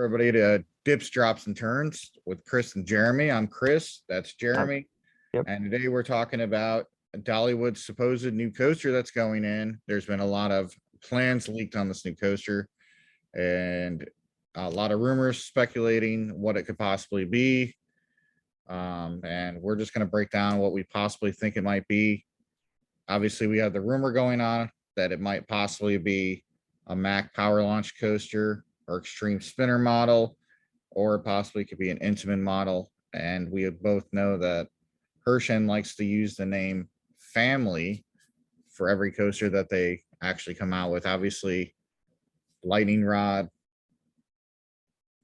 everybody to Dips, Drops, and Turns with Chris and Jeremy. I'm Chris. That's Jeremy. Yep. And today we're talking about Dollywood's supposed new coaster that's going in. There's been a lot of plans leaked on this new coaster and a lot of rumors speculating what it could possibly be. And we're just going to break down what we possibly think it might be. Obviously, we have the rumor going on that it might possibly be a Mack Power Launch coaster or Extreme Spinner model, or possibly could be an Intamin model. And we both know that Herschend likes to use the name family for every coaster that they actually come out with. Obviously, Lightning Rod,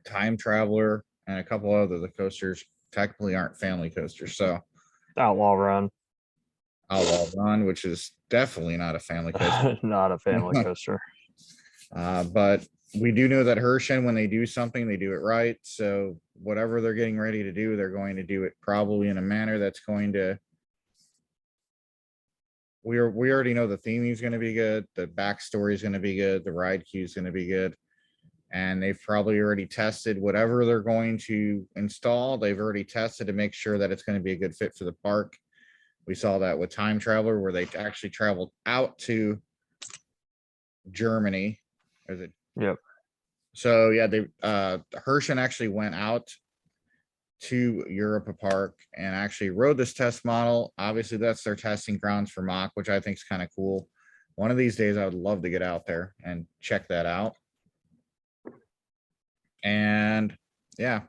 Time Traveler, and a couple other the coasters technically aren't family coasters. So Outlaw Run, Outlaw Run, which is definitely not a family coaster. not a family coaster. But we do know that Herschend, when they do something, they do it right. So whatever they're getting ready to do, they're going to do it probably in a manner that's going to. We already know the theming is going to be good. The backstory is going to be good. The ride queue is going to be good. And they've probably already tested whatever they're going to install. They've already tested to make sure that it's going to be a good fit for the park. We saw that with Time Traveler, where they actually traveled out to Germany. Is it? Yep. So yeah, they Herschend actually went out to Europa Park and actually rode this test model. Obviously, that's their testing grounds for Mack, which I think is kind of cool. One of these days, I would love to get out there and check that out. And yeah,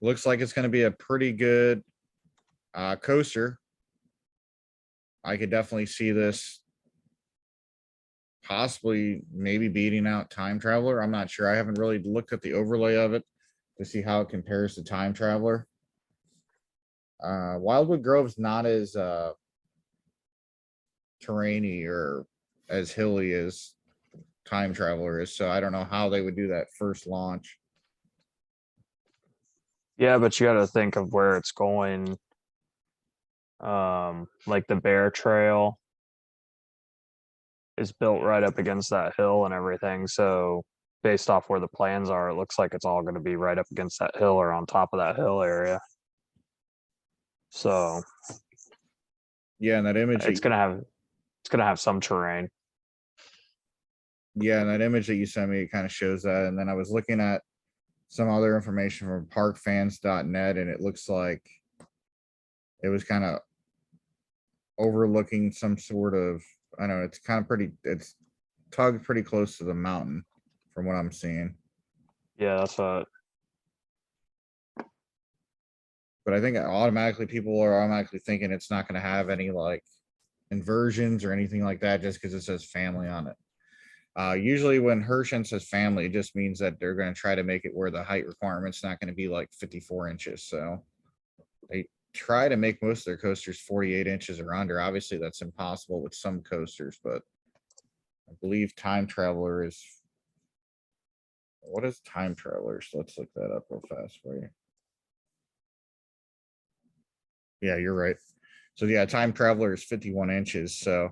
looks like it's going to be a pretty good coaster. I could definitely see this possibly maybe beating out Time Traveler. I'm not sure. I haven't really looked at the overlay of it to see how it compares to Time Traveler. Wildwood Grove's not as terrainy or as hilly as Time Traveler is, so I don't know how they would do that first launch. Yeah, but you got to think of where it's going. Like the Bear Trail is built right up against that hill and everything. So based off where the plans are, it looks like it's all going to be right up against that hill or on top of that hill area. So yeah, and that image it's gonna have some terrain. Yeah, and that image that you sent me, it kind of shows that. And then I was looking at some other information from parkfans.net, and it looks like it was kind of overlooking some sort of, I don't know, it's kind of pretty, it's tugged pretty close to the mountain from what I'm seeing. Yeah, that's what. But I think automatically people are automatically thinking it's not going to have any like inversions or anything like that just because it says family on it. Usually when Herschend says family, it just means that they're going to try to make it where the height requirement's not going to be like 54 inches. So they try to make most of their coasters 48 inches or under. Obviously, that's impossible with some coasters, but I believe Time Traveler is. What is Time Traveler? So let's look that up real fast for you. Yeah, you're right. So yeah, Time Traveler is 51 inches. So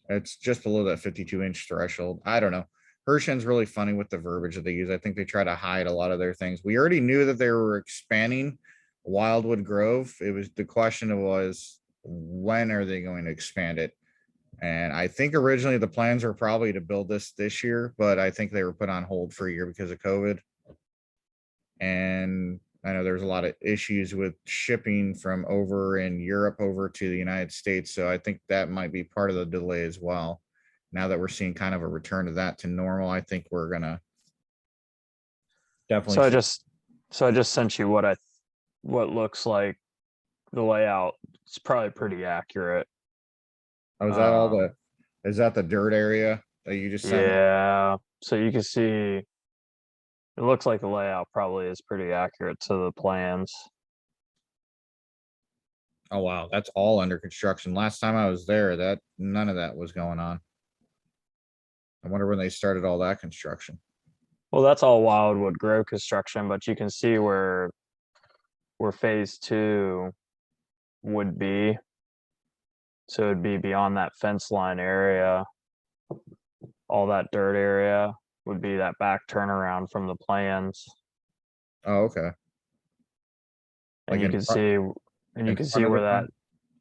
it's just below that 52-inch threshold. I don't know. Herschend's really funny with the verbiage that they use. I think they try to hide a lot of their things. We already knew that they were expanding Wildwood Grove. It was the question was when are they going to expand it? And I think originally the plans were probably to build this year, but I think they were put on hold for a year because of COVID. And I know there's a lot of issues with shipping from over in Europe over to the United States. So I think that might be part of the delay as well. Now that we're seeing kind of a return to that to normal, I think we're gonna definitely. So I just sent you what looks like the layout. It's probably pretty accurate. Oh, is that all the? Is that the dirt area that you just sent? Yeah. So you can see. It looks like the layout probably is pretty accurate to the plans. Oh wow, that's all under construction. Last time I was there, that none of that was going on. I wonder when they started all that construction. Well, that's all Wildwood Grove construction, but you can see where phase 2 would be. So it'd be beyond that fence line area, all that dirt area. would be that back turnaround from the plans. Oh, okay. And Like you in can front, see, and you in can front see of the where that, front?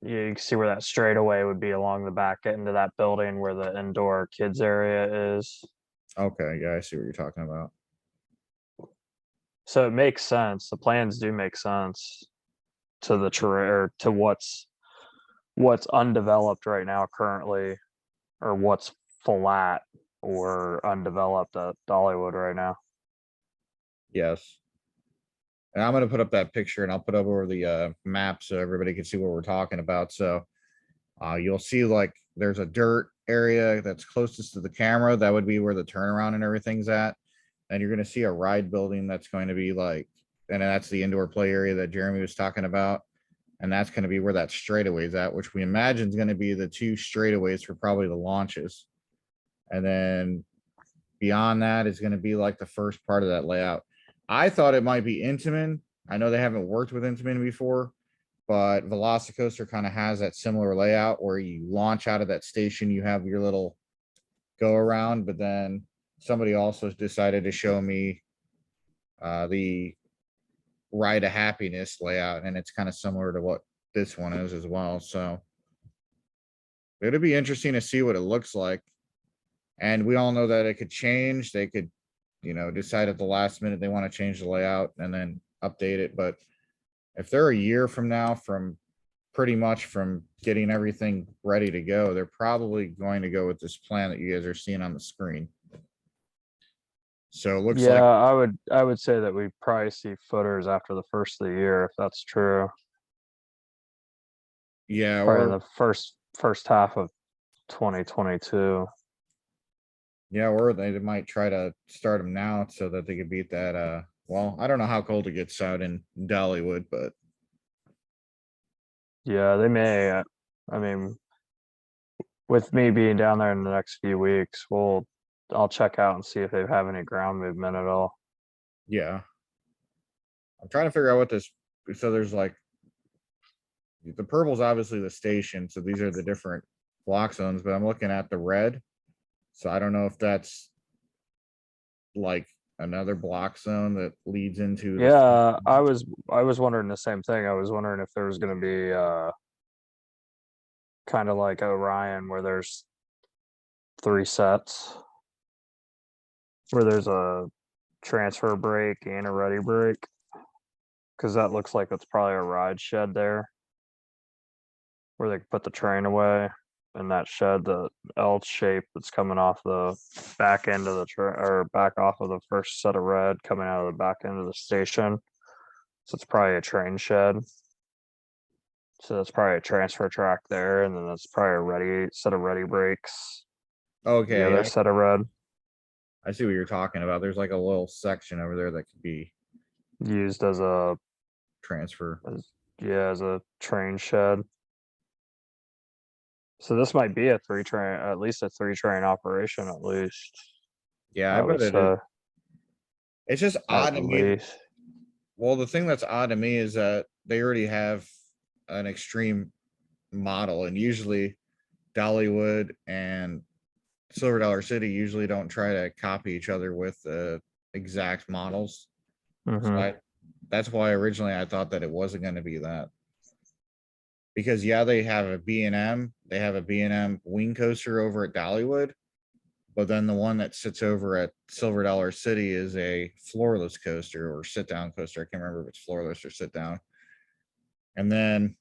yeah, you can see where that straightaway would be along the back into that building where the indoor kids area is. Okay, yeah, I see what you're talking about. So it makes sense. The plans do make sense to the terrain or to what's undeveloped right now currently, or what's flat or undeveloped at Dollywood right now. Yes. And I'm gonna put up that picture and I'll put up over the map so everybody can see what we're talking about. So you'll see like there's a dirt area that's closest to the camera. That would be where the turnaround and everything's at. And you're gonna see a ride building that's going to be like, and that's the indoor play area that Jeremy was talking about. And that's going to be where that straightaway is at, which we imagine is going to be the two straightaways for probably the launches. And then beyond that is going to be like the first part of that layout. I thought it might be Intamin. I know they haven't worked with Intamin before, but Velocicoaster kind of has that similar layout where you launch out of that station, you have your little go around, but then somebody also decided to show me the Ride of Happiness layout, and it's kind of similar to what this one is as well. So it'll be interesting to see what it looks like. And we all know that it could change. They could, decide at the last minute they want to change the layout and then update it. But if they're a year from now, from pretty much from getting everything ready to go, they're probably going to go with this plan that you guys are seeing on the screen. So it looks Yeah, like, I would say that we probably see footers after the first of the year, if that's true. yeah, Probably in or the first half of 2022. yeah, or they might try to start them now so that they could beat that. Well, I don't know how cold it gets out in Dollywood, but Yeah, they may. I mean, with me being down there in the next few weeks, I'll check out and see if they have any ground movement at all. yeah, I'm trying to figure out what this. So there's like the purple's obviously the station, so these are the different block zones. But I'm looking at the red, so I don't know if that's like another block zone that leads into the. Yeah, I was wondering the same thing. I was wondering if there was going to be kind of like Orion where there's 3 sets, where there's a transfer break and a ready break, because that looks like it's probably a ride shed there where they can put the train away, and that shed, the L shape that's coming off the back end of the or back off of the first set of red coming out of the back end of the station. So it's probably a train shed. So that's probably a transfer track there, and then that's probably a ready set of ready brakes. The Okay, other set of red I see what you're talking about. There's like a little section over there that could be used as a transfer. as a train shed. So this might be a 3 train, at least a 3 train operation, at least. Yeah, I I would bet it is. say It's just at odd to me. least. Well, the thing that's odd to me is that they already have an extreme model, and usually Dollywood and Silver Dollar City usually don't try to copy each other with exact models. So Hmm. that's why originally I thought that it wasn't going to be that. Because yeah, they have a B&M, they have a B&M wing coaster over at Dollywood, but then the one that sits over at Silver Dollar City is a floorless coaster or sit down coaster. I can't remember if it's floorless or sit down. And then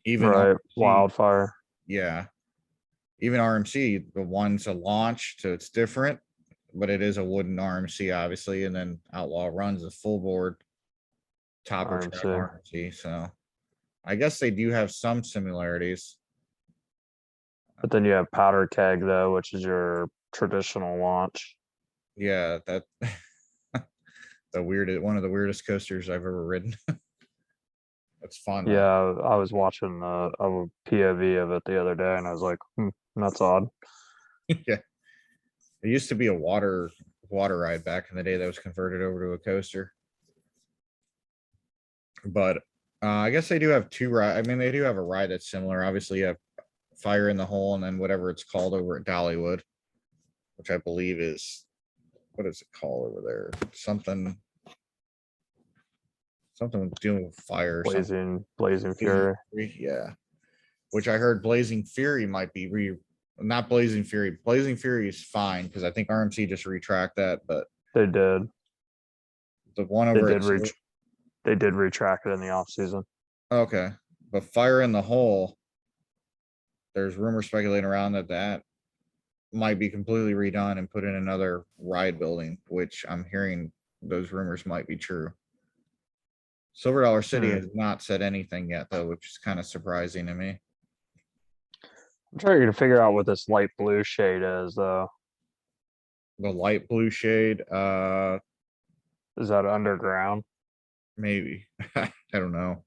even Right, RMC, wildfire. yeah, even RMC, the one's a launch, so it's different, but it is a wooden RMC, obviously. And then Outlaw Runs a full board topper track RMC. RMC. So I guess they do have some similarities. But then you have powder keg though, which is your traditional launch. Yeah, that the weirdest one of the weirdest coasters I've ever ridden. It's fun Yeah, though. I was watching a POV of it the other day, and I was like, that's odd. Yeah, it used to be a water ride back in the day that was converted over to a coaster. But I guess they do have two ride. I mean, they do have a ride that's similar. Obviously, you have Fire in the Hole and then whatever it's called over at Dollywood. which I believe is, what is it called over there? Something dealing with fire or something. Blazing Fury. Yeah. Which I heard Blazing Fury might be not Blazing Fury. Blazing Fury is fine because I think RMC just retract that, but They did. the one They over did at they did retract it in the off season. okay. But Fire in the Hole, there's rumors speculating around that might be completely redone and put in another ride building, which I'm hearing those rumors might be true. Silver Dollar City has not said anything yet, though, which is kind of surprising to me. I'm trying to figure out what this light blue shade is, though. The light blue shade, Is that underground? maybe. I don't know.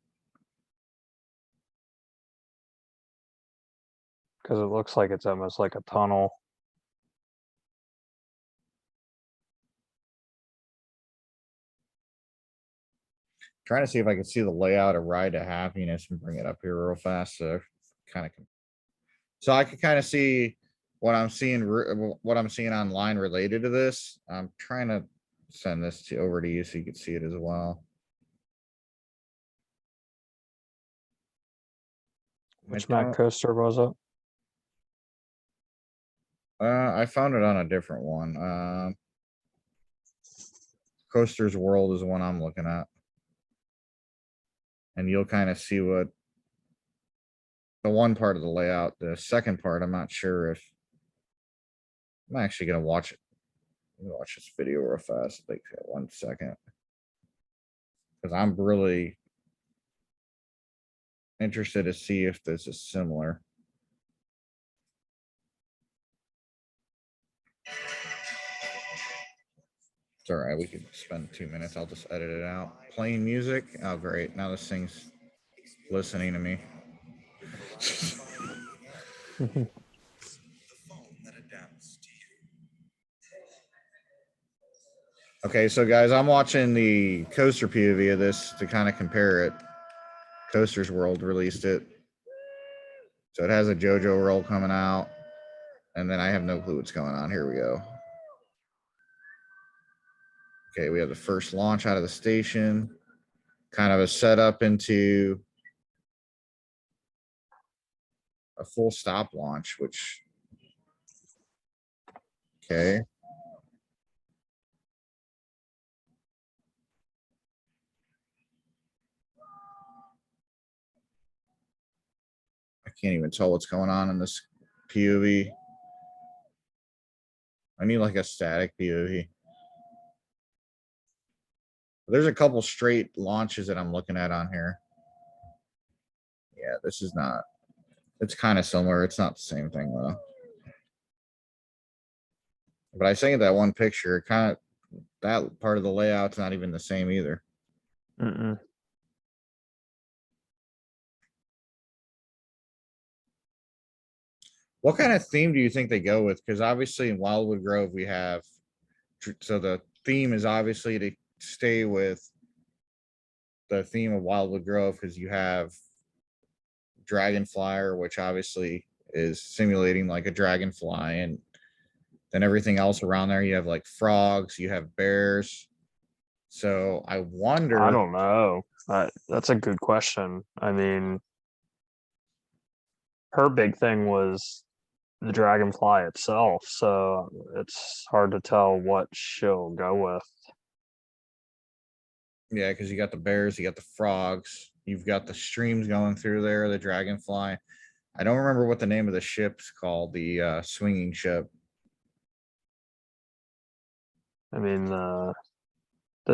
Because it looks like it's almost like a tunnel. Trying to see if I can see the layout of Ride to Happiness and bring it up here real fast. So so I could kind of see what I'm seeing online related to this. I'm trying to send this over to you so you can see it as well. Which Mac coaster was it? I found it on a different one. Coaster's World is the one I'm looking at. And you'll kind of see what the one part of the layout. The second part, I'm not sure if I'm actually gonna watch it. Let me watch this video real fast. Like 1 second. Because I'm really interested to see if this is similar. It's all right. We can spend 2 minutes. I'll just edit it out. Playing music. Oh, great. Now this thing's listening to me. Okay, so guys, I'm watching the coaster POV of this to kind of compare it. Coaster's World released it. So it has a JoJo roll coming out. And then I have no clue what's going on. Here we go. Okay, we have the first launch out of the station. Kind of a setup into a full stop launch, which, okay. I can't even tell what's going on in this POV. I need like a static POV. There's a couple straight launches that I'm looking at on here. Yeah, this is not, it's kind of similar. It's not the same thing though. But I think that one picture, kind of, that part of the layout's not even the same either. What kind of theme do you think they go with? Because obviously in Wildwood Grove we have, so the theme is obviously to stay with the theme of Wildwood Grove because you have Dragonflyer, which obviously is simulating like a dragonfly, and then everything else around there, you have like frogs, you have bears. So I wonder. I don't know. That's a good question. I mean, her big thing was the dragonfly itself, so it's hard to tell what she'll go with. Yeah, because you got the bears, you got the frogs, you've got the streams going through there, the dragonfly. I don't remember what the name of the ship's called, the swinging ship. I mean, the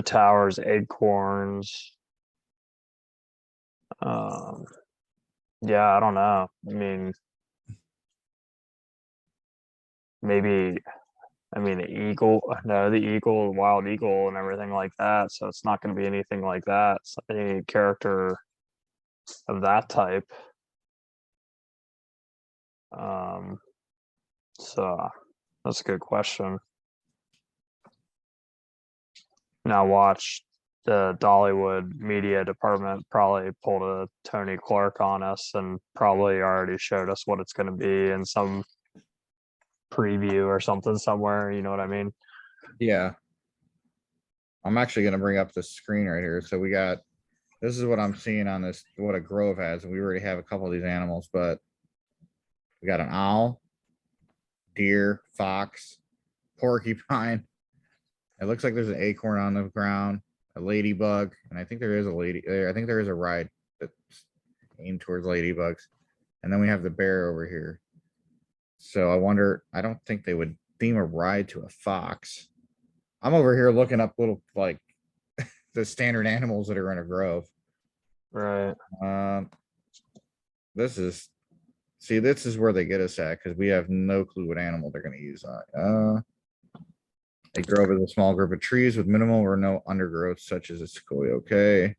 towers, acorns. Yeah, I don't know. I mean, maybe, I mean, the eagle, no, the eagle, wild eagle, and everything like that. So it's not going to be anything like that. It's any character of that type. So that's a good question. Now watch the Dollywood media department probably pulled a Tony Clark on us and probably already showed us what it's going to be in some preview or something somewhere. You know what I mean? Yeah. I'm actually gonna bring up the screen right here. So we got, this is what I'm seeing on this, what a grove has, and we already have a couple of these animals, but we got an owl, deer, fox, porcupine. It looks like there's an acorn on the ground, a ladybug, and I think there is a lady there. I think there is a ride that's aimed towards ladybugs. And then we have the bear over here. So I wonder, I don't think they would theme a ride to a fox. I'm over here looking up little like the standard animals that are in a grove. Right. Um, this is, see, this is where they get us at because we have no clue what animal they're going to use on. A grove is a small group of trees with minimal or no undergrowth, such as a sequoia. Okay.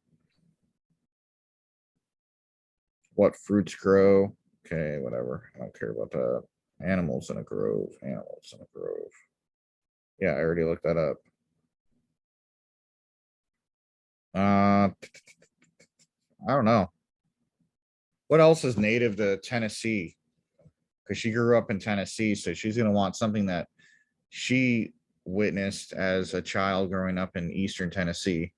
What fruits grow? Okay, whatever. I don't care about that. Animals in a grove. Animals in a grove. Yeah, I already looked that up. I don't know. What else is native to Tennessee? Because she grew up in Tennessee, so she's going to want something that she witnessed as a child growing up in Eastern Tennessee.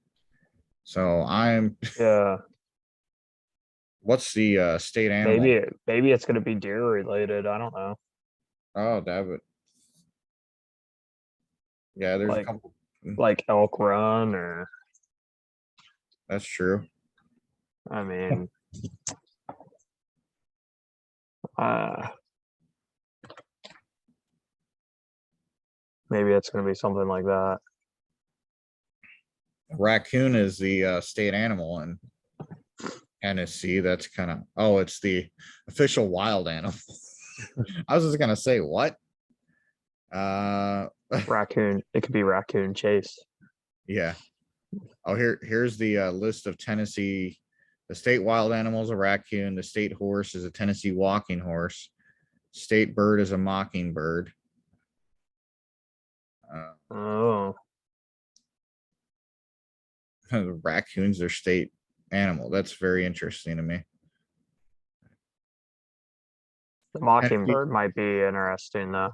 So I'm, Yeah. what's the state animal? Maybe it's gonna be deer related. I don't know. Oh, that would, yeah, there's a Like couple. like elk run or That's true. I mean uh maybe it's gonna be something like that. Raccoon is the state animal in Tennessee. That's kind of, oh, it's the official wild animal. I was just gonna say what? Uh, Raccoon. It could be raccoon chase. yeah. Oh, here's the list of Tennessee. The state wild animal is a raccoon. The state horse is a Tennessee walking horse. State bird is a mockingbird. Oh, Raccoons are state animal. That's very interesting to me. the Tennessee, mockingbird might be interesting though.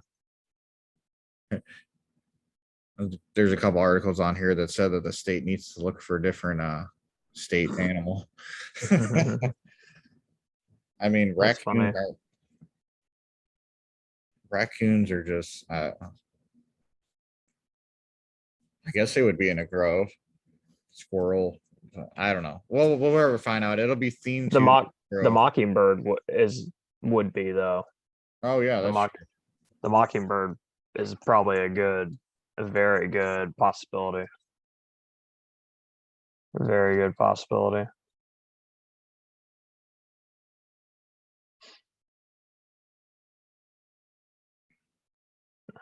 there's a couple articles on here that said that the state needs to look for a different state animal. I mean, That's funny. raccoons are just I guess they would be in a grove. Squirrel. I don't know. Well, we'll ever find out. It'll be themed The to mock the the grove. mockingbird would be though. Oh yeah, The that's mock true. the mockingbird is probably a very good possibility. A very good possibility.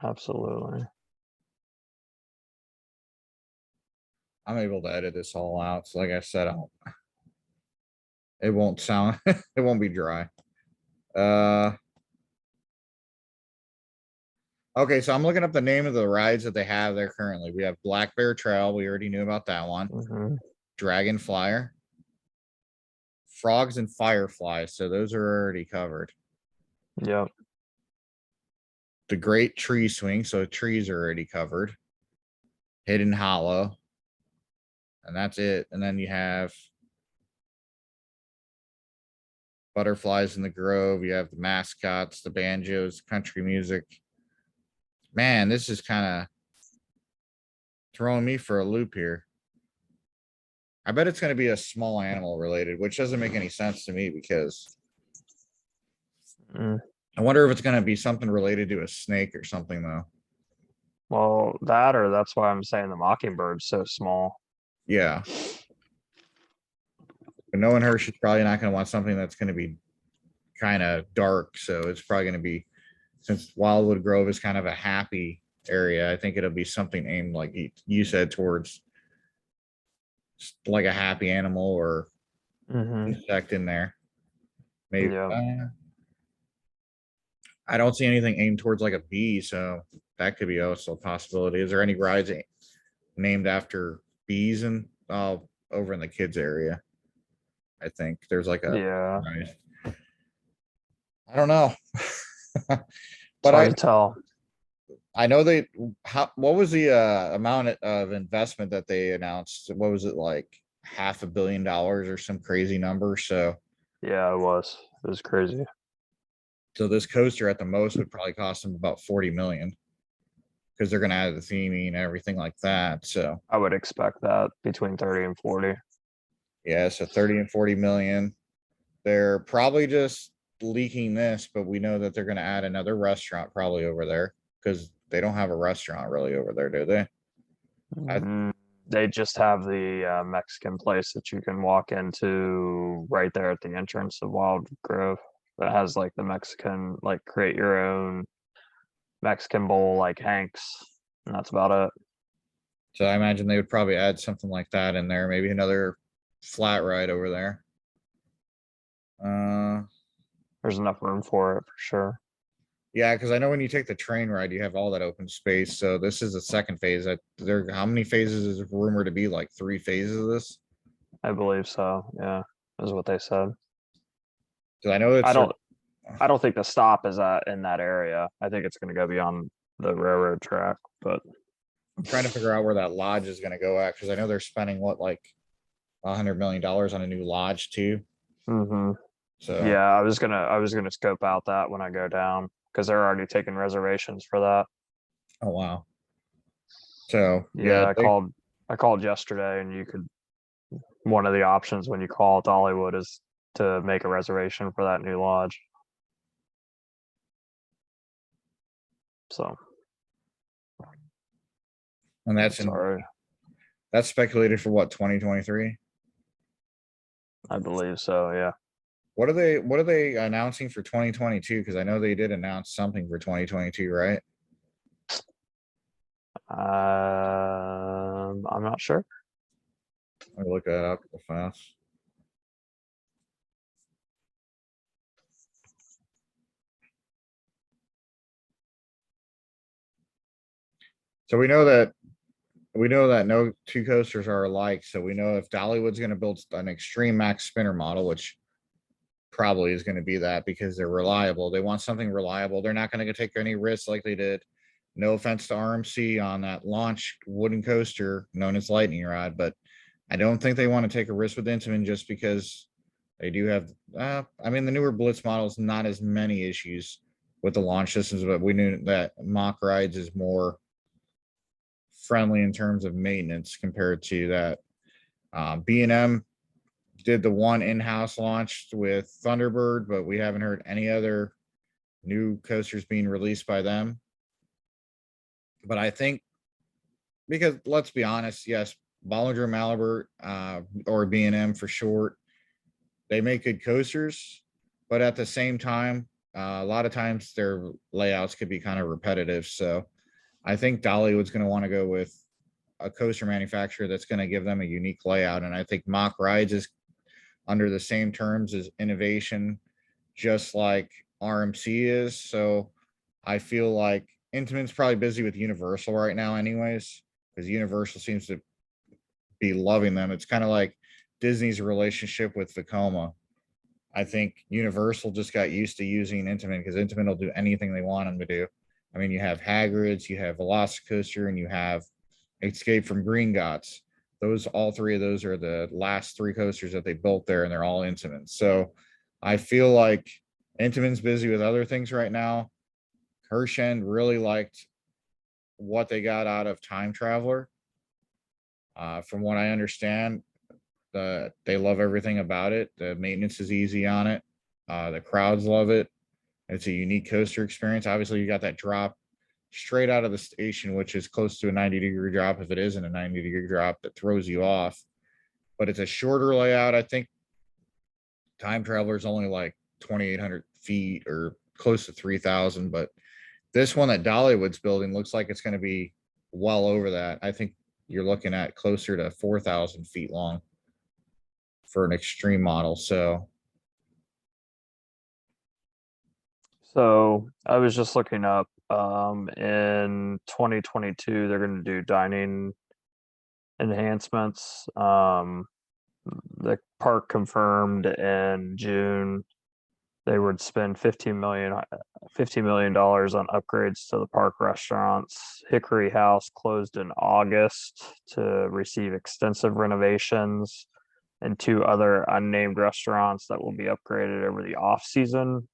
Absolutely. I'm able to edit this all out. So like I said, it won't sound it won't be dry. Uh okay, so I'm looking up the name of the rides that they have there currently. We have Black Bear Trail. We already knew about that one. Hmm. Dragon Flyer. Frogs and Fireflies. So those are already covered. Yep. The Great Tree Swing. So trees are already covered. Hidden Hollow. And that's it. And then you have Butterflies in the Grove. You have the mascots, the banjos, country music. Man, this is kind of throwing me for a loop here. I bet it's going to be a small animal related, which doesn't make any sense to me because Mm. I wonder if it's going to be something related to a snake or something, though. Well, that's why I'm saying the mockingbird's so small. Yeah. But knowing her, she's probably not going to want something that's going to be kind of dark. So it's probably going to be, since Wildwood Grove is kind of a happy area, I think it'll be something aimed, like you said, towards like a happy animal or Hmm. insect in there. Maybe. Yeah. I don't see anything aimed towards like a bee, so that could be also a possibility. Is there any rides named after bees and over in the kids area? I think there's like a Yeah. I don't know. It's But hard to tell. I know what was the amount of investment that they announced? What was it, like $500 million or some crazy number? Yeah, it was crazy. So this coaster at the most would probably cost them about 40 million because they're going to add the theming and everything like that. So I would expect that between 30 and 40. yeah, so 30 and 40 million. They're probably just leaking this, but we know that they're going to add another restaurant probably over there because they don't have a restaurant really over there, do they? They just have the Mexican place that you can walk into right there at the entrance of Wild Grove that has like the Mexican, like create your own Mexican bowl like Hank's, and that's about it. So I imagine they would probably add something like that in there, maybe another flat ride over there. Uh, There's enough room for it for sure. yeah, because I know when you take the train ride, you have all that open space. So this is the second phase. How many phases is rumored to be? Like 3 phases of this? I believe so. Yeah, is what they said. Because I know I it's. don't. I don't think the stop is in that area. I think it's going to go beyond the railroad track. But I'm trying to figure out where that lodge is going to go at because I know they're spending what, like $100 million on a new lodge too. hmm So yeah, I was gonna scope out that when I go down because they're already taking reservations for that. oh wow. So yeah, Yeah, I called yesterday, and you could one of the options when you call Dollywood is to make a reservation for that new lodge. So and sorry, that's speculated for what, 2023. I believe so. Yeah. What are they announcing for 2022? Because I know they did announce something for 2022, right? I'm not sure. Let me look that up real fast. So we know that no two coasters are alike. So we know if Dollywood's going to build an extreme max spinner model, which probably is going to be that because they're reliable. They want something reliable. They're not going to take any risks like they did. No offense to RMC on that launch wooden coaster known as Lightning Rod, but I don't think they want to take a risk with Intamin just because they do have. I mean, the newer Blitz models not as many issues with the launch systems, but we knew that Mock Rides is more friendly in terms of maintenance compared to that. B&M did the one in-house launch with Thunderbird, but we haven't heard any other new coasters being released by them. But I think because let's be honest, yes, Bollinger Malibert or B&M for short, they make good coasters, but at the same time, a lot of times their layouts could be kind of repetitive. So I think Dollywood's going to want to go with a coaster manufacturer that's going to give them a unique layout. And I think Mock Rides is under the same terms as innovation, just like RMC is. So I feel like Intamin's probably busy with Universal right now, anyways, because Universal seems to be loving them. It's kind of like Disney's relationship with Vekoma. I think Universal just got used to using Intamin because Intamin will do anything they want them to do. I mean, you have Hagrid's, you have Velocicoaster, and you have Escape from Green Gots. All three of those are the last three coasters that they built there, and they're all Intamin. So I feel like Intamin's busy with other things right now. Hershend really liked what they got out of Time Traveler. From what I understand, they love everything about it. The maintenance is easy on it. The crowds love it. It's a unique coaster experience. Obviously, you got that drop straight out of the station, which is close to a 90-degree drop if it isn't a 90-degree drop that throws you off. But it's a shorter layout. I think Time Traveler is only like 2,800 feet or close to 3,000. But this one that Dollywood's building looks like it's going to be well over that. I think you're looking at closer to 4,000 feet long for an extreme model. So I was just looking up. In 2022, they're going to do dining enhancements. The park confirmed in June they would spend $50 million on upgrades to the park restaurants. Hickory House closed in August to receive extensive renovations, and 2 other unnamed restaurants that will be upgraded over the off season.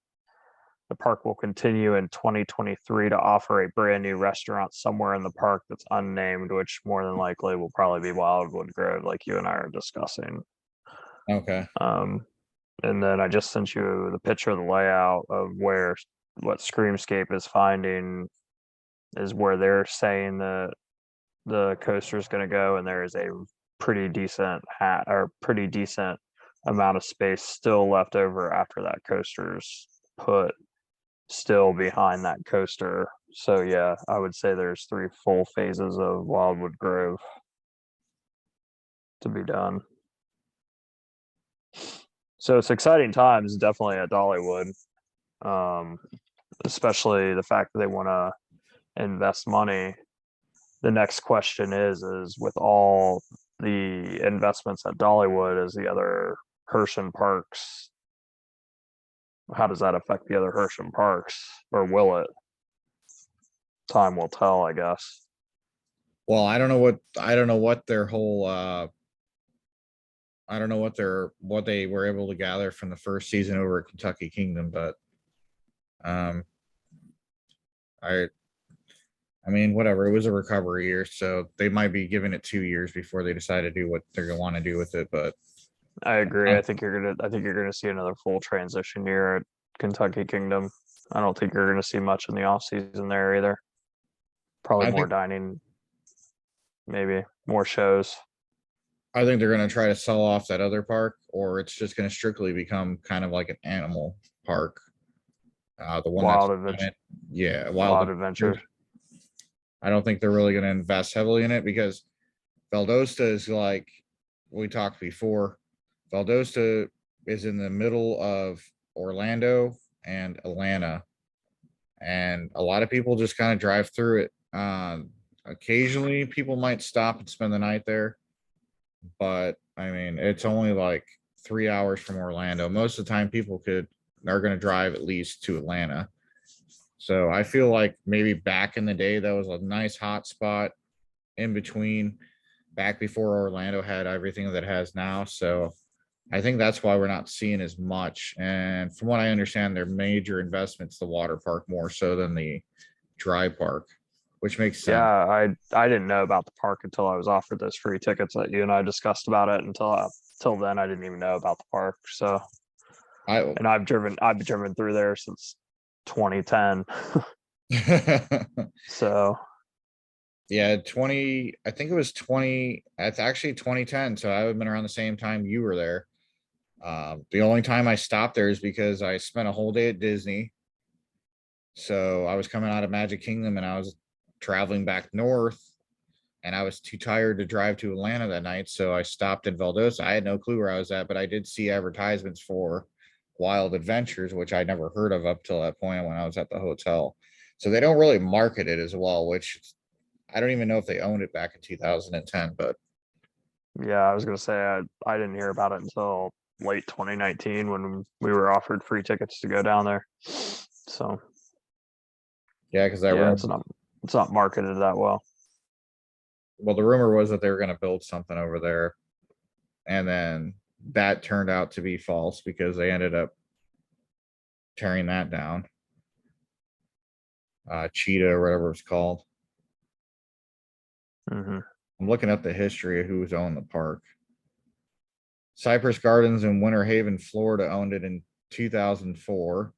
The park will continue in 2023 to offer a brand new restaurant somewhere in the park that's unnamed, which more than likely will probably be Wildwood Grove, like you and I are discussing. Okay. And then I just sent you the picture of the layout of what Screamscape is finding is where they're saying that the coaster is going to go, and there is a pretty decent amount of space still left over after that coaster's put still behind that coaster. So yeah, I would say there's 3 full phases of Wildwood Grove to be done. So it's exciting times, definitely at Dollywood. Especially the fact that they want to invest money. The next question is with all the investments at Dollywood, as the other Hersham parks, how does that affect the other Hersham parks, or will it? Time will tell, I guess. Well, I don't know what their whole I don't know what they were able to gather from the first season over at Kentucky Kingdom, but um I mean, whatever, it was a recovery year, so they might be giving it 2 years before they decide to do what they're gonna want to do with it. But I agree. I think you're gonna see another full transition year at Kentucky Kingdom. I don't think you're gonna see much in the off season there either. Probably I more think dining, maybe more shows. I think they're gonna try to sell off that other park, or it's just gonna strictly become kind of like an animal park. The one that's Wild adventure, yeah, Wild wild Adventures. adventure. I don't think they're really gonna invest heavily in it because Valdosta is like we talked before. Valdosta is in the middle of Orlando and Atlanta, and a lot of people just kind of drive through it. Occasionally, people might stop and spend the night there, but I mean, it's only like 3 hours from Orlando. Most of the time, people are going to drive at least to Atlanta. So I feel like maybe back in the day, that was a nice hot spot in between, back before Orlando had everything that it has now. So I think that's why we're not seeing as much. And from what I understand, their major investments the water park more so than the dry park, which makes Yeah, sense. I didn't know about the park until I was offered those free tickets that you and I discussed about it. Until then, I didn't even know about the park. So, I and I've driven through there since 2010. So yeah, 20, I think it was 20, that's actually 2010. So I would have been around the same time you were there. The only time I stopped there is because I spent a whole day at Disney. So I was coming out of Magic Kingdom and I was traveling back north, and I was too tired to drive to Atlanta that night. So I stopped in Valdosta. I had no clue where I was at, but I did see advertisements for Wild Adventures, which I never heard of up till that point when I was at the hotel. So they don't really market it as well, which I don't even know if they owned it back in 2010, but yeah, I was gonna say I didn't hear about it until late 2019 when we were offered free tickets to go down there. So yeah, because I yeah, remember, it's not marketed that well. well, the rumor was that they were going to build something over there, and then that turned out to be false because they ended up tearing that down. Cheetah or whatever it's called. Hmm. I'm looking up the history of who's owned the park. Cypress Gardens in Winter Haven, Florida owned it in 2004.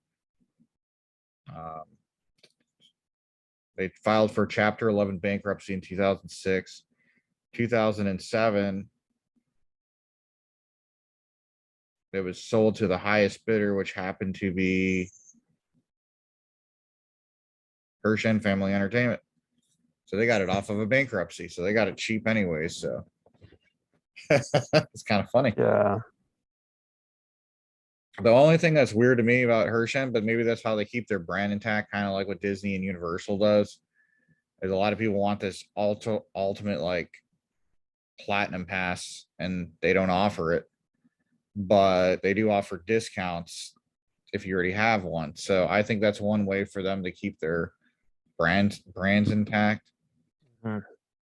Um, they filed for Chapter 11 bankruptcy in 2006. 2007, it was sold to the highest bidder, which happened to be Hershey Family Entertainment. So they got it off of a bankruptcy. So they got it cheap anyways. So it's kind of funny. Yeah, The only thing that's weird to me about Hershey, but maybe that's how they keep their brand intact, kind of like what Disney and Universal does, is a lot of people want this ultimate like platinum pass and they don't offer it, but they do offer discounts if you already have one. So I think that's one way for them to keep their brands intact. Mhm.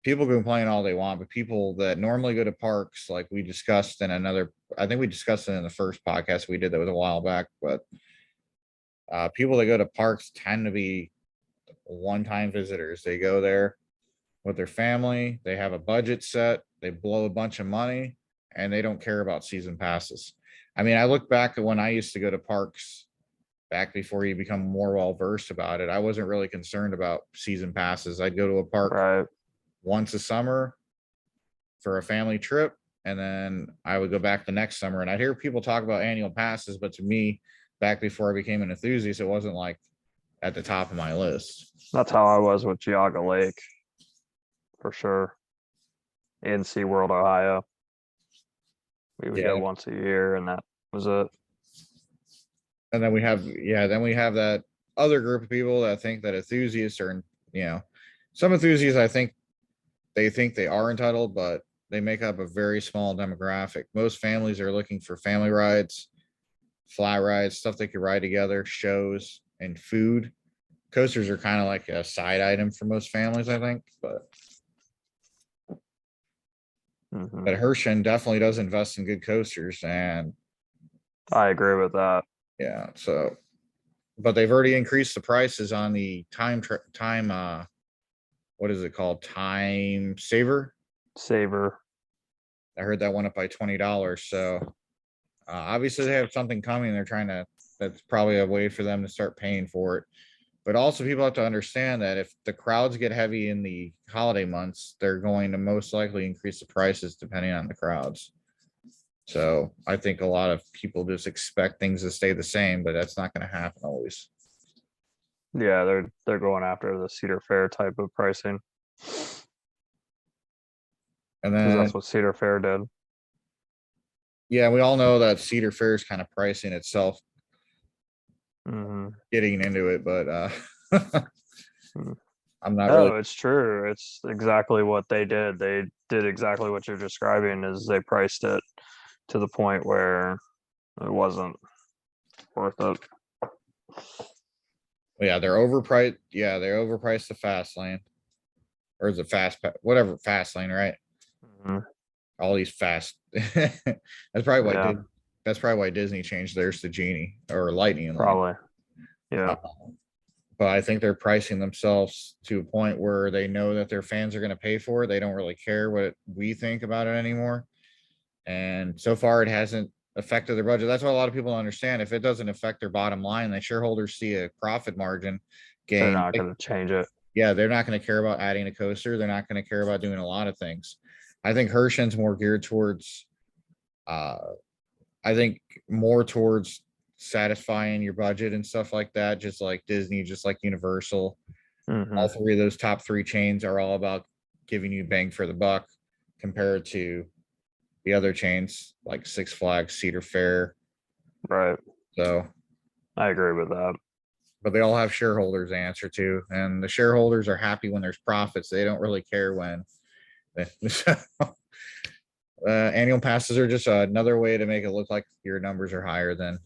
People complain all they want, but people that normally go to parks, like we discussed in another, I think we discussed it in the first podcast we did that was a while back, but people that go to parks tend to be one-time visitors. They go there with their family, they have a budget set, they blow a bunch of money, and they don't care about season passes. I mean, I look back at when I used to go to parks back before you become more well versed about it. I wasn't really concerned about season passes. I'd go to a park Right. once a summer for a family trip, and then I would go back the next summer. And I'd hear people talk about annual passes, but to me, back before I became an enthusiast, it wasn't like at the top of my list. That's how I was with Geauga Lake, for sure. In SeaWorld, Ohio. We would go Yeah. once a year, and that was it. And then we have, then we have that other group of people that think that enthusiasts are, some enthusiasts, I think they are entitled, but they make up a very small demographic. Most families are looking for family rides, flat rides, stuff they could ride together, shows, and food. Coasters are kind of like a side item for most families, I think. But Mhm. Hershen definitely does invest in good coasters, and I agree with that. yeah, so but they've already increased the prices on the what is it called? Time saver. Saver. I heard that went up by $20. So obviously they have something coming. They're trying to. That's probably a way for them to start paying for it. But also, people have to understand that if the crowds get heavy in the holiday months, they're going to most likely increase the prices depending on the crowds. So I think a lot of people just expect things to stay the same, but that's not going to happen always. Yeah, they're going after the Cedar Fair type of pricing And because then, that's what Cedar Fair did. yeah, we all know that Cedar Fair is kind of pricing itself Hmm. getting into it, but I'm not really. No, it's true. It's exactly what they did. They did exactly what you're describing. Is they priced it to the point where it wasn't worth it. Yeah, they're overpriced. Yeah, they're overpriced the fast lane, or is it whatever fast lane, right? Mhm. All these fast. That's probably why Yeah, that's probably why Disney changed theirs to Genie or Lightning Lane. probably. Yeah, Uh, but I think they're pricing themselves to a point where they know that their fans are going to pay for it. They don't really care what we think about it anymore. And so far, it hasn't affected their budget. That's why a lot of people don't understand. If it doesn't affect their bottom line, the shareholders see a profit margin they're gain. not going to change it. Yeah, they're not going to care about adding a coaster. They're not going to care about doing a lot of things. I think Hershen's more geared towards, uh, I think more towards satisfying your budget and stuff like that. Just like Disney, just like Universal. Hmm. All three of those top three chains are all about giving you bang for the buck compared to the other chains like Six Flags, Cedar Fair. Right. So, I agree with that. but they all have shareholders to answer to, and the shareholders are happy when there's profits. They don't really care when. Annual passes are just another way to make it look like your numbers are higher than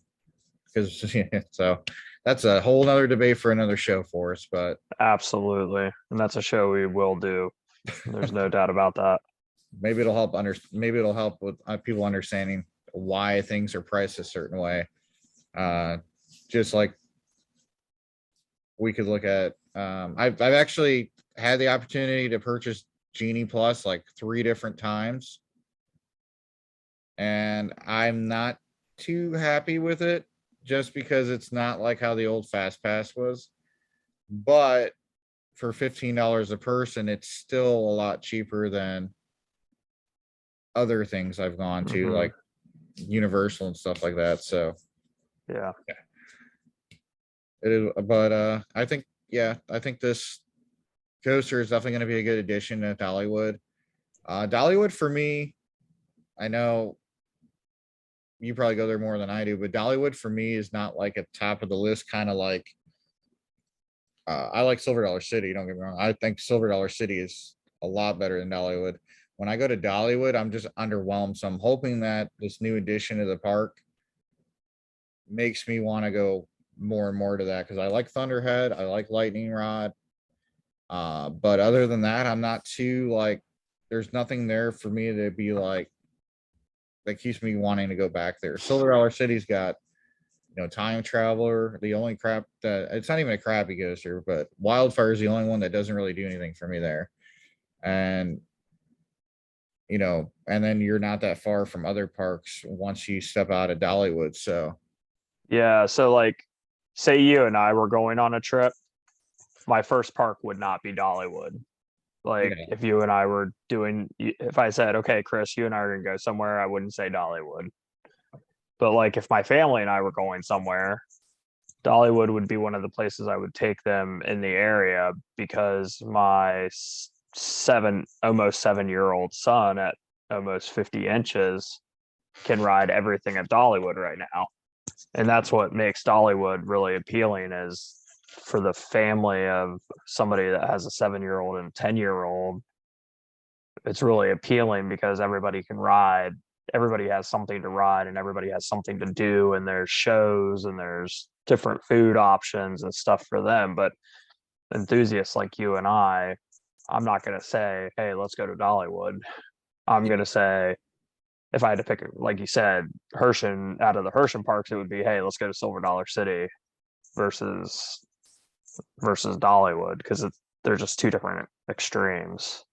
because so that's a whole nother debate for another show for us. But Absolutely. And that's a show we will do. There's no doubt about that. maybe it'll help with people understanding why things are priced a certain way. Uh, just like we could look at, I've actually had the opportunity to purchase Genie Plus like 3 different times, and I'm not too happy with it just because it's not like how the old Fast Pass was. But for $15 a person, it's still a lot cheaper than other things I've gone to, Hmm. like Universal and stuff like that. So Yeah. it is, but I think this coaster is definitely going to be a good addition to Dollywood. Dollywood for me, I know you probably go there more than I do, but Dollywood for me is not like a top of the list, kind of like I like Silver Dollar City. Don't get me wrong. I think Silver Dollar City is a lot better than Dollywood. When I go to Dollywood, I'm just underwhelmed. So I'm hoping that this new addition to the park makes me want to go more and more to that because I like Thunderhead, I like Lightning Rod. But other than that, I'm not too like. There's nothing there for me to be like that keeps me wanting to go back there. Silver Dollar City's got Time Traveler. The only crap that it's not even a crappy coaster, but Wildfire is the only one that doesn't really do anything for me there. And and then you're not that far from other parks once you step out of Dollywood. So Yeah, so like, say you and I were going on a trip, my first park would not be Dollywood. Like, yeah, if you and I were doing, if I said, okay, Chris, you and I are gonna go somewhere, I wouldn't say Dollywood. But like, if my family and I were going somewhere, Dollywood would be one of the places I would take them in the area because my almost 7 year old son at almost 50 inches can ride everything at Dollywood right now. And that's what makes Dollywood really appealing is for the family of somebody that has a 7 year old and 10 year old. It's really appealing because everybody can ride. Everybody has something to ride and everybody has something to do. And there's shows and there's different food options and stuff for them. But enthusiasts like you and I'm not going to say, hey, let's go to Dollywood. I'm going to say, if I had to pick, like you said, Hershon out of the Hershon parks, it would be, hey, let's go to Silver Dollar City versus Dollywood because they're just two different extremes.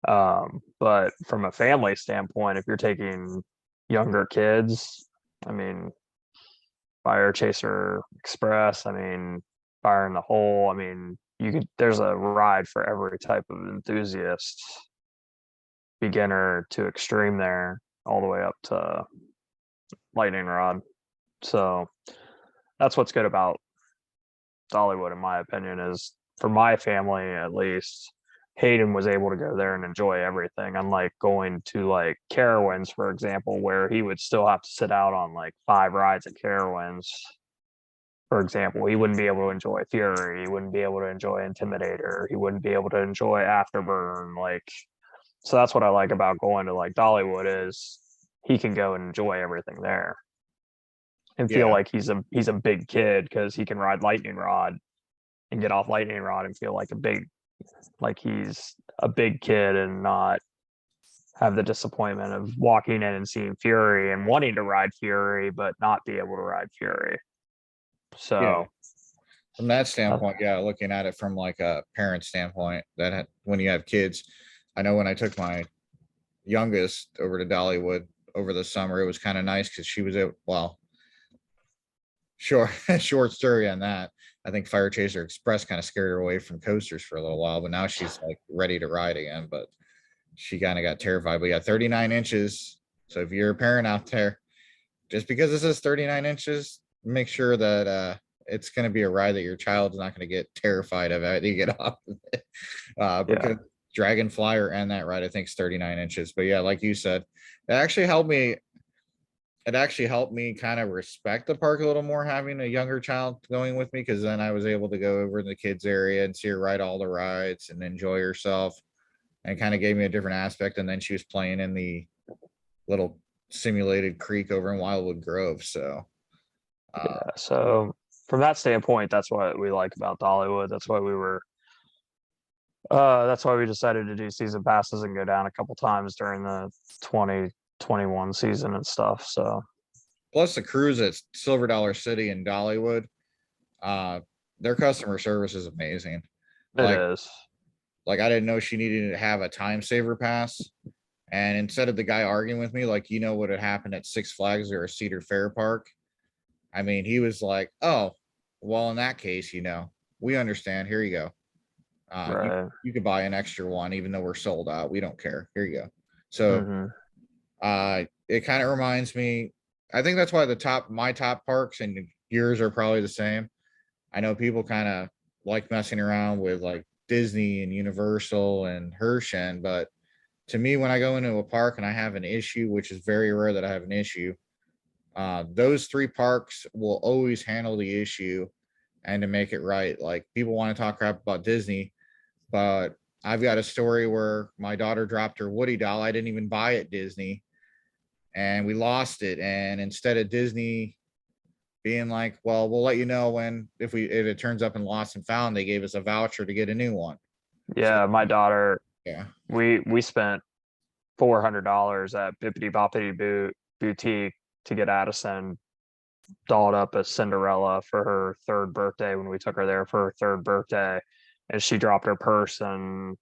But from a family standpoint, if you're taking younger kids, I mean, Fire Chaser Express, I mean, Fire in the Hole, I mean, there's a ride for every type of enthusiast, beginner to extreme there, all the way up to Lightning Rod. So that's what's good about Dollywood, in my opinion, is for my family at least. Hayden was able to go there and enjoy everything, unlike going to like Carowinds, for example, where he would still have to sit out on like 5 rides at Carowinds. For example, he wouldn't be able to enjoy Fury, he wouldn't be able to enjoy Intimidator, he wouldn't be able to enjoy Afterburn. Like, so that's what I like about going to like Dollywood is he can go and enjoy everything there and feel yeah, like he's a big kid because he can ride Lightning Rod and get off Lightning Rod and feel like he's a big kid and not have the disappointment of walking in and seeing Fury and wanting to ride Fury but not be able to ride Fury. yeah. So From that uh, standpoint, yeah, looking at it from like a parent standpoint, when you have kids, I know when I took my youngest over to Dollywood over the summer, it was kind of nice because she was well, short short story on that. I think Fire Chaser Express kind of scared her away from coasters for a little while, but now she's like ready to ride again. But she kind of got terrified. But yeah, 39 inches. So if you're a parent out there, just because this is 39 inches, make sure that it's going to be a ride that your child's not going to get terrified of after you get off of it. yeah, Because Dragon Flyer and that ride, I think, is 39 inches. But yeah, like you said, it actually helped me. It actually helped me kind of respect the park a little more having a younger child going with me because then I was able to go over in the kids area and see her ride all the rides and enjoy herself and kind of gave me a different aspect. And then she was playing in the little simulated creek over in Wildwood Grove. So yeah. So from that standpoint, that's what we like about Dollywood. That's why we decided to do season passes and go down a couple times during the 2021 season and stuff. So plus the cruise at Silver Dollar City and Dollywood, uh, their customer service is amazing. it Like is. like I didn't know she needed to have a time saver pass. And instead of the guy arguing with me, like what had happened at Six Flags or a Cedar Fair park, I mean, he was like, "Oh, well, in that case, we understand. Here you go. Right. You could buy an extra one, even though we're sold out. We don't care. Here you go." So Mm-hmm. it kind of reminds me. I think that's why my top parks and yours are probably the same. I know people kind of like messing around with like Disney and Universal and Hershon, but to me, when I go into a park and I have an issue, which is very rare that I have an issue, those three parks will always handle the issue and to make it right. Like people want to talk crap about Disney, but I've got a story where my daughter dropped her Woody doll. I didn't even buy it Disney and we lost it. And instead of Disney being like, well, we'll let you know when, if it turns up in lost and found, they gave us a voucher to get a new one. Yeah, my daughter, Yeah. we spent $400 at Bippity Boppity Boutique to get Addison dolled up as Cinderella for her third birthday when we took her there for her third birthday, and she dropped her purse in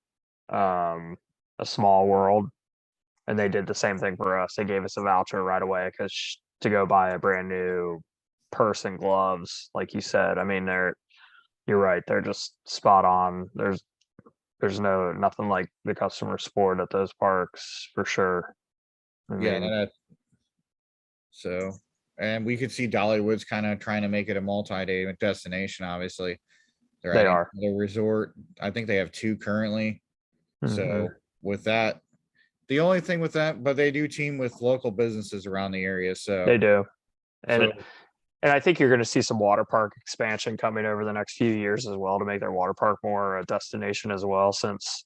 a small world, and they did the same thing for us. They gave us a voucher right away because to go buy a brand new purse and gloves, like you said. I mean, you're right. They're just spot on. There's nothing like the customer support at those parks for sure. I Yeah. mean, So, and we could see Dollywood's kind of trying to make it a multi-day destination. Obviously, they're they adding are. the resort. I think they have 2 currently. Mhm. So with that, the only thing with that, but they do team with local businesses around the area. They So, do. And so I think you're going to see some water park expansion coming over the next few years as well to make their water park more a destination as well, since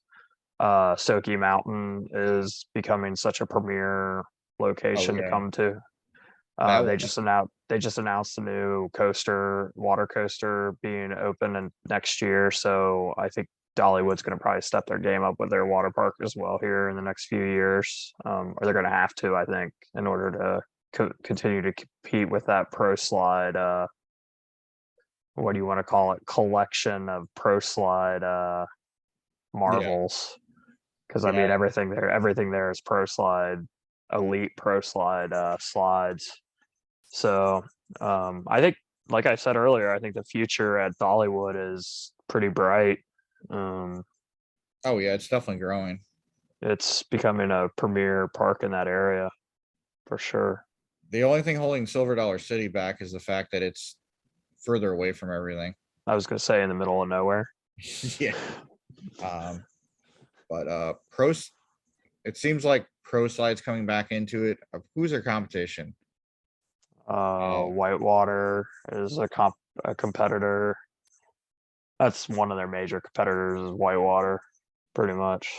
Soki Mountain is becoming such a premier oh location to yeah, come to. that They one. just announced a new water coaster being open in next year. So I think Dollywood's going to probably step their game up with their water park as well here in the next few years, or they're going to have to, I think, in order to continue to compete with that pro slide. What do you want to call it? Collection of pro slide Yeah, marvels. Because I yeah. mean, everything there is pro slide, elite pro slide slides. So I think, like I said earlier, I think the future at Dollywood is pretty bright. Um, Oh yeah, it's definitely growing. it's becoming a premier park in that area for sure. The only thing holding Silver Dollar City back is the fact that it's further away from everything. I was going to say in the middle of nowhere. Yeah. Um, but pros, it seems like Pro Slide's coming back into it. Who's their competition? Whitewater is a competitor. That's one of their major competitors is Whitewater, pretty much.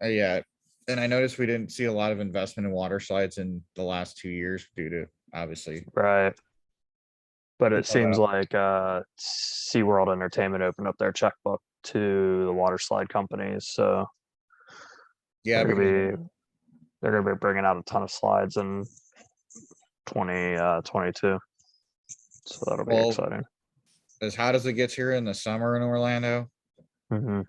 Yeah, and I noticed we didn't see a lot of investment in water slides in the last 2 years due to obviously. Right. But You it know seems that. like SeaWorld Entertainment opened up their checkbook to the water slide companies, so Yeah, they're gonna because be they're gonna be bringing out a ton of slides in 2022. So that'll be well, exciting. as hot as it gets here in the summer in Orlando, Hmm.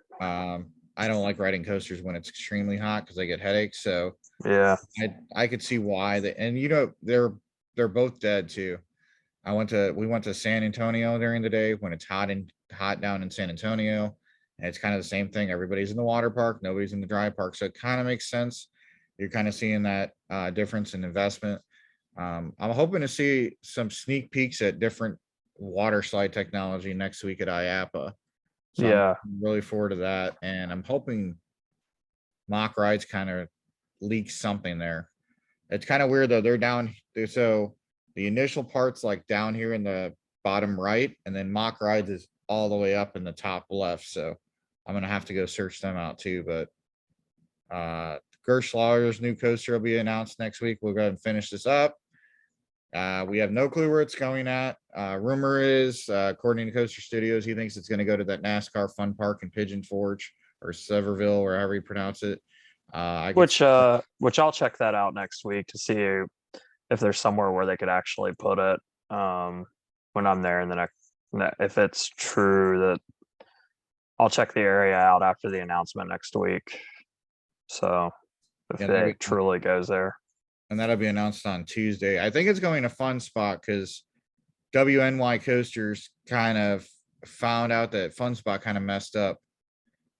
I don't like riding coasters when it's extremely hot because I get headaches. So Yeah, I could see why that, and they're both dead too. We went to San Antonio during the day when it's hot down in San Antonio, and it's kind of the same thing. Everybody's in the water park, nobody's in the dry park, so it kind of makes sense. You're kind of seeing that difference in investment. I'm hoping to see some sneak peeks at different water slide technology next week at IAPA. So I'm yeah, really forward to that, and I'm hoping Mock Rides kind of leaks something there. It's kind of weird though. So the initial part's like down here in the bottom right, and then Mock Rides is all the way up in the top left. So I'm gonna have to go search them out too. But Gerschlager's new coaster will be announced next week. We'll go ahead and finish this up. We have no clue where it's going at. Rumor is, according to Coaster Studios, he thinks it's going to go to that NASCAR Fun Park in Pigeon Forge or Severville, or however you pronounce it. I could, which I'll check that out next week to see if there's somewhere where they could actually put it when I'm there in the if it's true that I'll check the area out after the announcement next week. So if yeah, it truly goes there. and that'll be announced on Tuesday. I think it's going to Fun Spot because WNY Coasters kind of found out that Fun Spot kind of messed up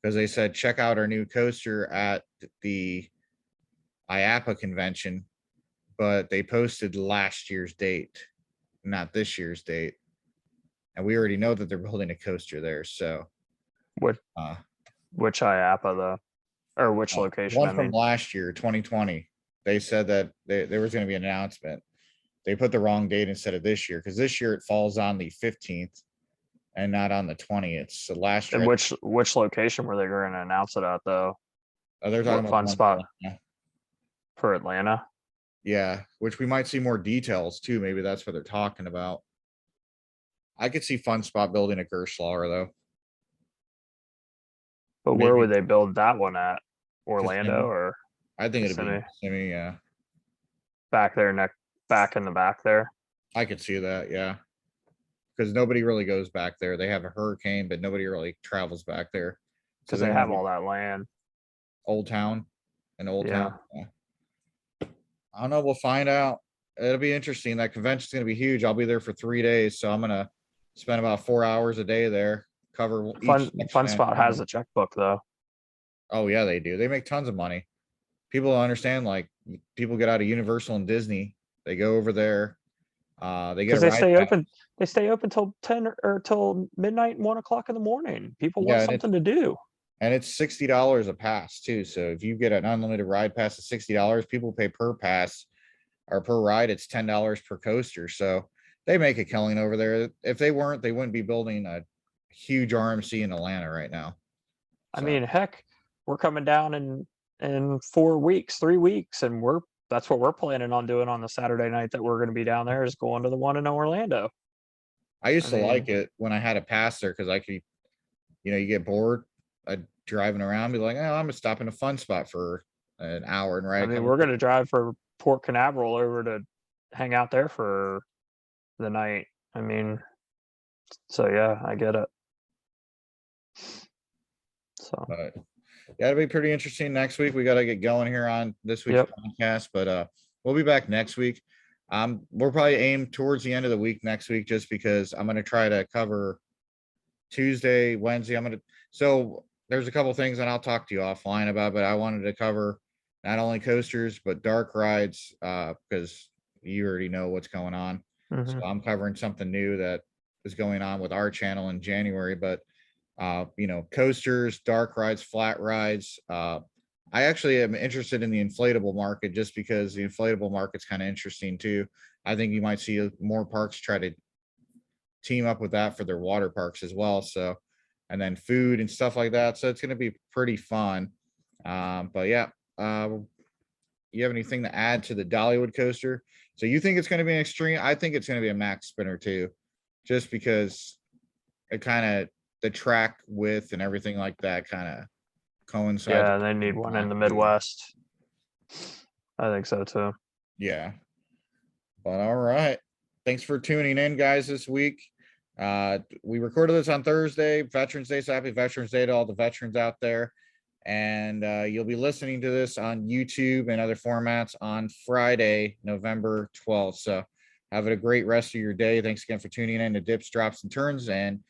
because they said check out our new coaster at the IAPA convention, but they posted last year's date, not this year's date. And we already know that they're building a coaster there. So, Which uh, which IAPA though, or which location? one I from mean, last year, 2020, they said that there was going to be an announcement. They put the wrong date instead of this year because this year it falls on the 15th and not on the 20th. So last and year, which location were they going to announce it at though? they're talking What about fun one. spot for Atlanta? Yeah, which we might see more details too. Maybe that's what they're talking about. I could see Fun Spot building a Gerstlauer though. But where Maybe would they build that one at? Orlando Kissimmee. or I think it'd be Kissimmee? Kissimmee, yeah. Back there, back in the back there. I could see that, yeah. Because nobody really goes back there. They have a hurricane, but nobody really travels back there. So Because they they might have be all that land. Old Town, an Old Yeah. Town. Yeah. I don't know. We'll find out. It'll be interesting. That convention's gonna be huge. I'll be there for 3 days, so I'm gonna spend about 4 hours a day there. Cover each Fun section. Spot has a checkbook though. Oh yeah, they do. They make tons of money. People don't understand. Like people get out of Universal and Disney, they go over there. They get Because a ride pass. they stay open till 10 or till midnight and 1 o'clock in the morning. People want Yeah, something to do. and it's $60 a pass too. So if you get an unlimited ride pass of $60, people pay per pass or per ride. It's $10 per coaster. So they make a killing over there. If they weren't, they wouldn't be building a huge RMC in Atlanta right now. I So mean, heck, we're coming down in 4 weeks, 3 weeks, and that's what we're planning on doing on the Saturday night that we're going to be down there is going to the one in Orlando. I used I to like mean, it when I had a pass there because I could, you get bored. I'd driving around, be like, oh, I'm gonna stop in a Fun Spot for an hour and ride I a mean, couple. we're going to drive from Port Canaveral over to hang out there for the night. I mean, so yeah, I get it. So, But yeah, it'll be pretty interesting next week. We got to get going here on this week's yep. podcast, but we'll be back next week. We'll probably aim towards the end of the week next week, just because I'm gonna try to cover Tuesday, Wednesday. So there's a couple things, and I'll talk to you offline about, but I wanted to cover not only coasters but dark rides, because you already know what's going on. So Mhm. I'm covering something new that is going on with our channel in January, but coasters, dark rides, flat rides. I actually am interested in the inflatable market just because the inflatable market's kind of interesting too. I think you might see more parks try to team up with that for their water parks as well. So, and then food and stuff like that. So it's going to be pretty fun. But yeah, you have anything to add to the Dollywood coaster? So you think it's going to be an extreme? I think it's going to be a max spinner too, just because it kind of the track width and everything like that kind of coincides. Yeah, with they the need one in the track too. Midwest. I think so too. Yeah. But all right. Thanks for tuning in, guys, this week. We recorded this on Thursday, Veterans Day. So happy Veterans Day to all the veterans out there. And you'll be listening to this on YouTube and other formats on Friday, November 12th. So have a great rest of your day. Thanks again for tuning in to Dips, Drops, and Turns. And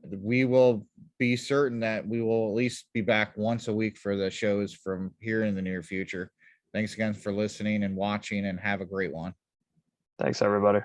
we will be certain that we will at least be back once a week for the shows from here in the near future. Thanks again for listening and watching, and have a great one. Thanks, everybody.